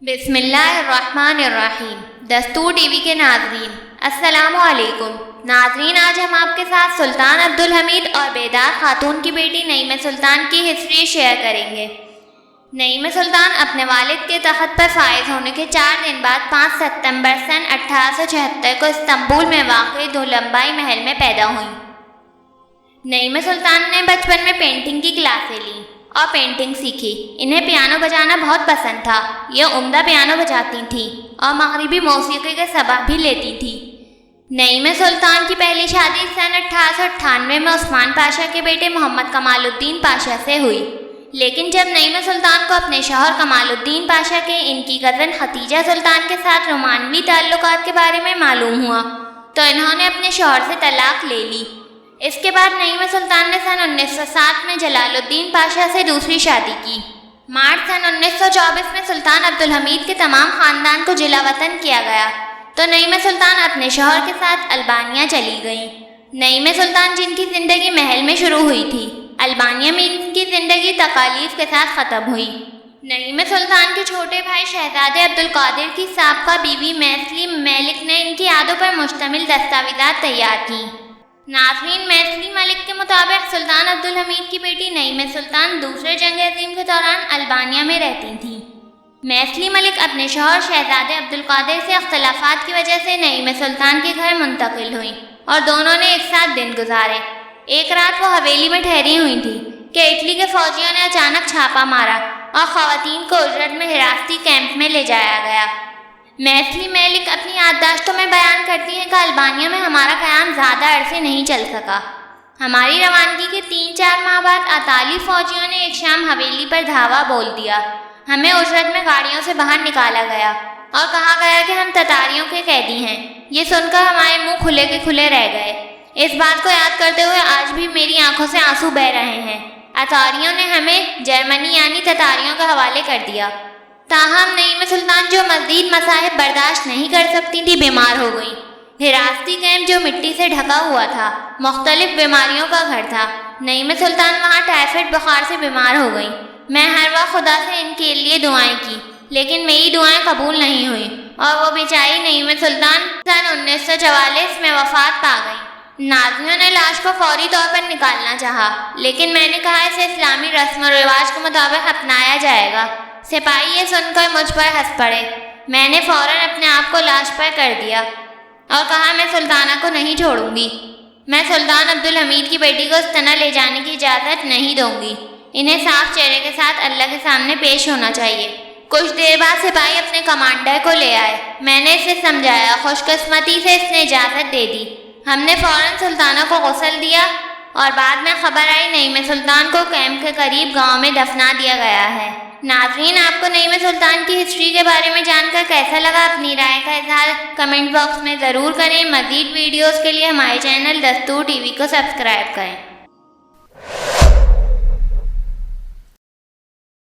بسم اللہ الرحمن الرحیم۔ دستور ٹی وی کے ناظرین السلام علیکم۔ ناظرین، آج ہم آپ کے ساتھ سلطان عبدالحمید اور بیدار خاتون کی بیٹی نعیمہ سلطان کی ہسٹری شیئر کریں گے۔ نعیمہ سلطان اپنے والد کے تخت پر فائز ہونے کے 4 دن بعد 5 ستمبر سن 1876 کو استنبول میں واقع دولمبائی محل میں پیدا ہوئیں۔ نعیمہ سلطان نے بچپن میں پینٹنگ کی کلاسیں لیں اور پینٹنگ سیکھی۔ انہیں پیانو بجانا بہت پسند تھا۔ یہ عمدہ پیانو بجاتی تھیں اور مغربی موسیقی کے سبق بھی لیتی تھیں۔ نعیمہ سلطان کی پہلی شادی سن 1898 میں عثمان پاشا کے بیٹے محمد کمال الدین پاشا سے ہوئی، لیکن جب نعیمہ سلطان کو اپنے شوہر کمال الدین پاشا کے ان کی کزن ختیجہ سلطان کے ساتھ رومانوی تعلقات کے بارے میں معلوم ہوا تو انہوں نے اپنے شوہر سے طلاق لے لی۔ اس کے بعد نعیمہ سلطان نے سن 1907 میں جلال الدین پاشا سے دوسری شادی کی۔ مارچ سن 1924 میں سلطان عبدالحمید کے تمام خاندان کو جلا وطن کیا گیا تو نعیمہ سلطان اپنے شوہر کے ساتھ البانیہ چلی گئیں۔ نعیمہ سلطان جن کی زندگی محل میں شروع ہوئی تھی، البانیہ میں ان کی زندگی تکالیف کے ساتھ ختم ہوئی۔ نعیمہ سلطان کے چھوٹے بھائی شہزادے عبدالقادر کی سابقہ بیوی میثلی ملک نے ان کی یادوں پر مشتمل دستاویزات تیار کیں۔ ناظرین، میثلی ملک کے مطابق سلطان عبدالحمید کی بیٹی نعیمہ سلطان دوسرے جنگ عظیم کے دوران البانیہ میں رہتی تھیں۔ میثلی ملک اپنے شوہر شہزادے عبدالقادر سے اختلافات کی وجہ سے نعیمہ سلطان کے گھر منتقل ہوئیں اور دونوں نے ایک ساتھ دن گزارے۔ ایک رات وہ حویلی میں ٹھہری ہوئی تھی کہ اٹلی کے فوجیوں نے اچانک چھاپا مارا اور خواتین کو اجرت میں حراستی کیمپ میں لے جایا گیا۔ میثلی ملک اپنی یادداشتوں میں بیان کرتی ہیں کہ البانیہ میں ہمارا قیام زیادہ عرصے نہیں چل سکا۔ ہماری روانگی کے 3-4 ماہ بعد اطالی فوجیوں نے ایک شام حویلی پر دھاوا بول دیا۔ ہمیں اجرت میں گاڑیوں سے باہر نکالا گیا اور کہا گیا کہ ہم تتاریوں کے قیدی ہیں۔ یہ سن کر ہمارے منہ کھلے کے کھلے رہ گئے۔ اس بات کو یاد کرتے ہوئے آج بھی میری آنکھوں سے آنسو بہہ رہے ہیں۔ اطاریوں نے ہمیں جرمنی یعنی تتاریوں کے حوالے کر دیا۔ تاہم نعیمہ سلطان جو مزید مصائب برداشت نہیں کر سکتی تھی بیمار ہو گئی۔ حراستی کیمپ جو مٹی سے ڈھکا ہوا تھا مختلف بیماریوں کا گھر تھا۔ نعیمہ سلطان وہاں ٹائیفائڈ بخار سے بیمار ہو گئی۔ میں ہر وقت خدا سے ان کے لیے دعائیں کی، لیکن میری دعائیں قبول نہیں ہوئیں اور وہ بیچاری نعیمہ سلطان سن 1944 میں وفات پا گئی۔ ناظرین نے لاش کو فوری طور پر نکالنا چاہا، لیکن میں نے کہا اسے اسلامی رسم و رواج کے مطابق اپنایا جائے گا۔ سپاہی یہ سن کر مجھ پر ہنس پڑے۔ میں نے فوراً اپنے آپ کو لاش پر کر دیا اور کہا میں سلطانہ کو نہیں چھوڑوں گی۔ میں سلطان عبدالحمید کی بیٹی کو اس طرح لے جانے کی اجازت نہیں دوں گی۔ انہیں صاف چہرے کے ساتھ اللہ کے سامنے پیش ہونا چاہیے۔ کچھ دیر بعد سپاہی اپنے کمانڈر کو لے آئے۔ میں نے اسے سمجھایا، خوش قسمتی سے اس نے اجازت دے دی۔ ہم نے فوراً سلطانہ کو غسل دیا اور بعد میں خبر آئی نعیمہ سلطان کو کیمپ کے قریب گاؤں میں دفنا دیا گیا ہے۔ ناظرین، آپ کو نعیمہ سلطان کی ہسٹری کے بارے میں جان کر کیسا لگا؟ اپنی رائے کا اظہار کمنٹ باکس میں ضرور کریں۔ مزید ویڈیوز کے لیے ہمارے چینل دستور ٹی وی کو سبسکرائب کریں۔